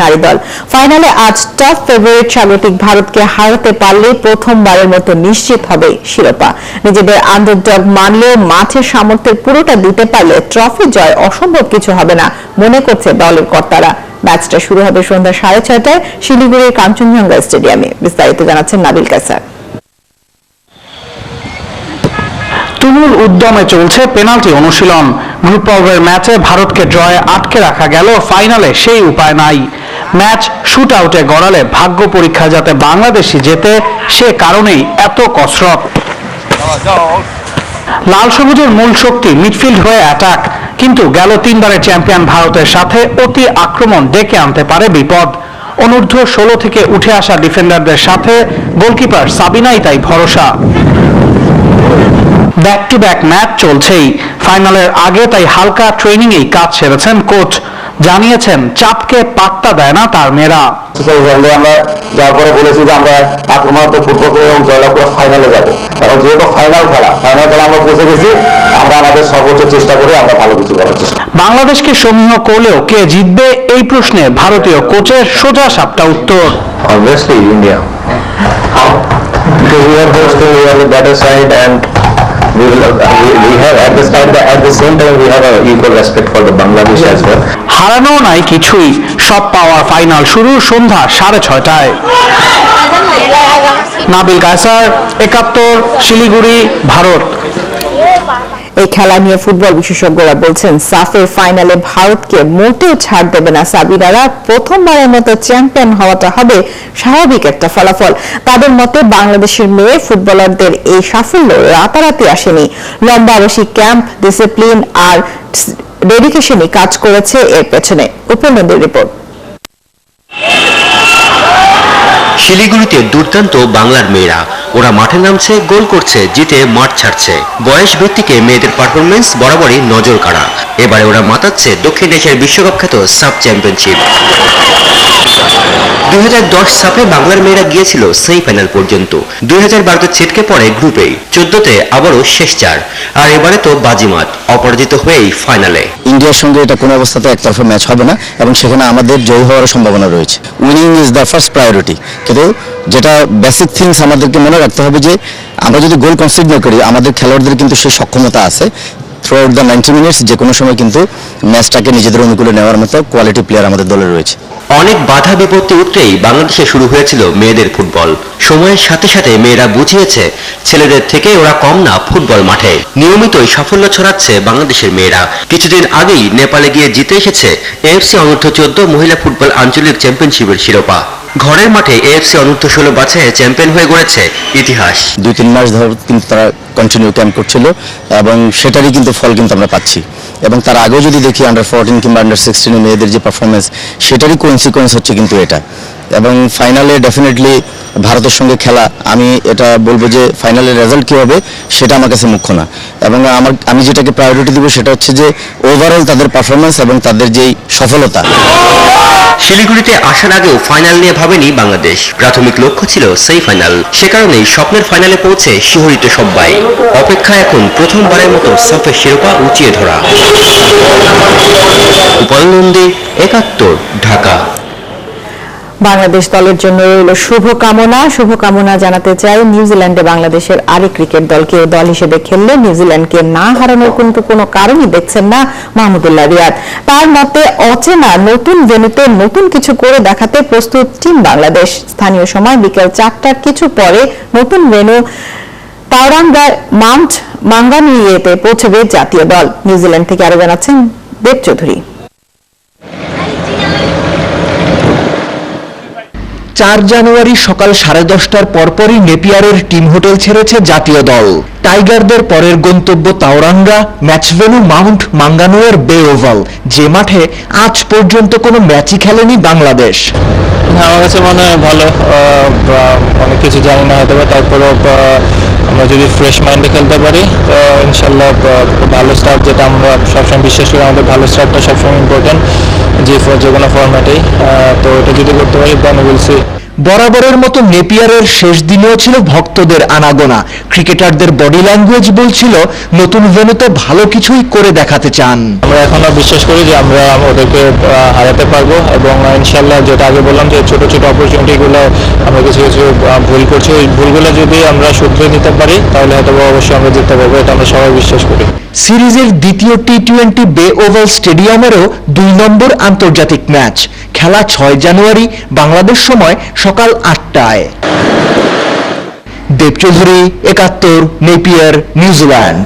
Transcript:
নারী দল। ফাইনালে আজ টপ ফেভারিট স্বাগতিক ভারতকে হারাতে পারলে প্রথমবারের মতো নিশ্চিত হবে শিরোপা। নিজেদের আন্ডারডগ মানলেও মাঠের সামর্থ্যের পুরোটা দিতে পারলে ট্রফি জয় অসম্ভব কিছু হবে না মনে করছে দলের কর্তারা। ম্যাচটা শুরু হবে সন্ধ্যা 6:30টায় শিলিগুড়ির কাঞ্চনজঙ্ঘা স্টেডিয়ামে। বিস্তারিত জানাচ্ছেন নাবিল কায়সার। তুমুল উদ্যমে চলছে পেনাল্টি অনুশীলন। গ্রুপ পর্বের ম্যাচে ভারতকে ড্রয়ে আটকে রাখা গেল, ফাইনালে সেই উপায় নাই। ম্যাচ শুট আউটে গড়ালে ভাগ্য পরীক্ষা যাতে বাংলাদেশি জেতে সে কারণেই এত কসরত। লাল সবুজের মূল শক্তি মিডফিল্ড হয়ে অ্যাটাক, কিন্তু গেল 3 বারের চ্যাম্পিয়ন ভারতের সাথে অতি আক্রমণ ডেকে আনতে পারে বিপদ। অনূর্ধ্ব 16 থেকে উঠে আসা ডিফেন্ডারদের সাথে গোলকিপার সাবিনাই তাই ভরসা। ব্যাক টু ব্যাক ম্যাচ চলছেই, ফাইনালের আগে তাই হালকা ট্রেনিংয়েই কাজ সেরেছেন কোচ। জানিয়েছেন চাপকে পাত্তা দেয় না তার মেয়েরা। আমরা যাওয়ার পরে বলেছি যে আমরা আক্রমণাত্মক ফুটবল করে এবং জয়লাভ করে ফাইনালে যাবো, কারণ যেহেতু ফাইনাল খেলা আমরা পৌঁছে গেছি, আমরা আমাদের সর্বোচ্চ চেষ্টা করে আমরা ভালো কিছু করার চেষ্টা। বাংলাদেশকে সমীহ করলেও কে জিতবে এই প্রশ্নে ভারতীয় কোচের সোজা সাপটা উত্তর। Obviously India, because we are hosting, we are the better side, and we have at the same time we have a equal respect for the Bangladesh as well. হারানো নাই কিছুই, সব পাওয়ার ফাইনাল শুরু সন্ধ্যা 6:30টায়। নাবিল কায়সার, 71, শিলিগুড়ি, ভারত। এই খেলা নিয়ে ফুটবল বিশেষজ্ঞরা বলছেন সাফের ফাইনালে ভারতকে মোটেও ছাড় দেবে না সাবিনারা। প্রথমবারের মতো চ্যাম্পিয়ন হওয়াটা হবে স্বাভাবিক একটা ফলাফল। তাদের মতে বাংলাদেশের মেয়ে ফুটবলারদের এই সাফল্য রাতারাতি আসেনি। লম্বা আবাসিক ক্যাম্প, ডিসিপ্লিন আর ডেডিকেশনই কাজ করেছে এর পেছনে। উপনন্দীর রিপোর্ট। শিলিগুড়িতে দুর্দান্ত বাংলার মেয়েরা, ওরা মাঠে নামছে, গোল করছে, জিতে মাঠ ছাড়ছে। বয়স ভিত্তিকে মেয়েদের পারফরমেন্স বরাবরই নজর কাড়া। এবারে ওরা মাতাচ্ছে দক্ষিণ এশিয়ার বিশ্বকাপ খ্যাত সাব চ্যাম্পিয়নশিপ। 2010 সাফে বাংলার মেয়েরা গিয়েছিল সেমিফাইনাল পর্যন্ত। 2012তে ছিটকে পড়ে গ্রুপেই, 14তে আবারও শেষ 4, আর এবারে তো বাজিমাত, অপরাজিত হয়েই ফাইনালে। ইন্ডিয়ার সঙ্গে এটা কোনো অবস্থাতে একতরফা ম্যাচ হবে না এবং সেখানে আমাদের জয় হওয়ার সম্ভাবনা রয়েছে। Winning is the first priority, কিন্তু যেটা বেসিক থিংস আমাদেরকে মনে রাখতে হবে যে আমরা যদি গোল কনসিড না করি, আমাদের খেলোয়াড়দের কিন্তু সেই সক্ষমতা আছে থ্রু আউট দ্য 90 মিনিটস যে কোনো সময় কিন্তু ম্যাচটাকে নিজেদের অনুকূলে নেওয়ার মতো কোয়ালিটি প্লেয়ার আমাদের দলে রয়েছে। অনেক বাধা বিপত্তি উঠলেই বাংলাদেশে শুরু হয়েছিল মেয়েদের ফুটবল। সময়ের সাথে সাথে মেয়েরা বুঝিয়েছে ছেলেদের থেকে ওরা কম না ফুটবল মাঠে। নিয়মিতই সাফল্য ছড়াচ্ছে বাংলাদেশের মেয়েরা। কিছুদিন আগেই নেপালে গিয়ে জিতে এসেছে এএফসি অনূর্ধ্ব 14 মহিলা ফুটবল আঞ্চলিক চ্যাম্পিয়নশিপের শিরোপা। ঘরের মাঠে এএফসি অনূর্ধ্ব 16 বাছাইয়ে চ্যাম্পিয়ন হয়ে গড়েছে ইতিহাস। 2-3 মাস ধরে কিন্তু তারা কন্টিনিউ ক্যাম্প করছিল এবং সেটারই কিন্তু ফল কিন্তু আমরা পাচ্ছি। এবং তার আগেও যদি দেখি আন্ডার 14 কিংবা আন্ডার 16 মেয়েদের যে পারফরমেন্স, সেটারই কোইন্সিকোয়েন্স হচ্ছে কিন্তু এটা। এবং ফাইনালে ডেফিনেটলি ভারতের সঙ্গে খেলা, আমি এটা বলবো যে ফাইনালের রেজাল্ট কী হবে সেটা আমার কাছে মুখ্য না। এবং আমি যেটাকে প্রায়োরিটি দিব সেটা হচ্ছে যে ওভারঅল তাদের পারফরমেন্স এবং তাদের যেই সফলতা। শিলিগুড়িতে আসার আগেও ফাইনাল নিয়ে ভাবেনি বাংলাদেশ। প্রাথমিক লক্ষ্য ছিল সেমিফাইনাল। সে কারণেই স্বপ্নের ফাইনালে পৌঁছে শিহরিত সবাই। অপেক্ষা এখন প্রথমবারের মতো সাফের শিরোপা উঁচিয়ে ধরা। উপনন্দী, 71, ঢাকা। বাংলাদেশ দলের জন্য রইল শুভকামনা জানাতে চাই নিউজিল্যান্ডে বাংলাদেশের আরেক ক্রিকেট দলকে। দল হিসেবে খেললে নিউজিল্যান্ডকে না হারানোর কিন্তু কোনো কারণই দেখছেন না মাহমুদুল্লাহ রিয়াদ। তার মতে অচেনা নতুন ভেন্যুতে নতুন কিছু করে দেখাতে প্রস্তুত টিম বাংলাদেশ। স্থানীয় সময় বিকেল 4টার কিছু পরে নতুন ভেন্যু তাওরাঙ্গার মাউন্ট মাঙ্গানুইয়েতে পৌঁছবে জাতীয় দল। নিউজিল্যান্ড থেকে আরো জানাচ্ছেন দেব চৌধুরী। 4 জানুয়ারি সকাল 10:30টার পরপরই নেপিয়ারের টিম হোটেল ছেড়েছে জাতীয় দল। টাইগারদের পরের গন্তব্য তাওরাঙ্গা, ম্যাচ ভেন্যু মাউন্ট মাঙ্গানুয়ের বে ওভাল, যে মাঠে আজ পর্যন্ত কোনো ম্যাচই খেলেনি বাংলাদেশ। আমার কাছে মনে হয় ভালো, অনেক কিছু জানি না হতে পারে, তারপরেও আমরা যদি ফ্রেশ মাইন্ডে খেলতে পারি তো ইনশাল্লাহ ভালো স্টার্ট, যেটা আমরা সবসময় বিশ্বাস করি, আমাদের ভালো স্টার্টটা সবসময় ইম্পর্টেন্ট যে কোনো ফরম্যাটেই। তো এটা যদি করতে পারি দেন উইল সি। বরাবরের মতো নেপিয়ারের শেষ দিনেও ছিল ভক্তদের আনাগোনা। ক্রিকেটারদের বডি ল্যাঙ্গুয়েজ বলছিল নতুন ভেন্যুতে ভালো কিছুই করে দেখাতে চান। আমরা এখনো বিশ্বাস করি যে আমরা ওদেরকে হারাতে পারবো, এবং ইনশাল্লাহ যেটা আগে বললাম যে ছোট ছোট অপরচুনিটিগুলো আমরা কিছু কিছু ভুল করছি, ওই ভুলগুলো যদি আমরা শুধরে নিতে পারি তাহলে হয়তো অবশ্যই আমরা জিততে পারবো, এটা আমরা সবাই বিশ্বাস করি। সিরিজের দ্বিতীয় টি-20 বে ওভাল স্টেডিয়ামেরও 2 নম্বর আন্তর্জাতিক ম্যাচ খেলা 6 জানুয়ারি বাংলাদেশ সময় সকাল 8টায়। দেব চৌধুরী, 71, নেপিয়ার, নিউজিল্যান্ড।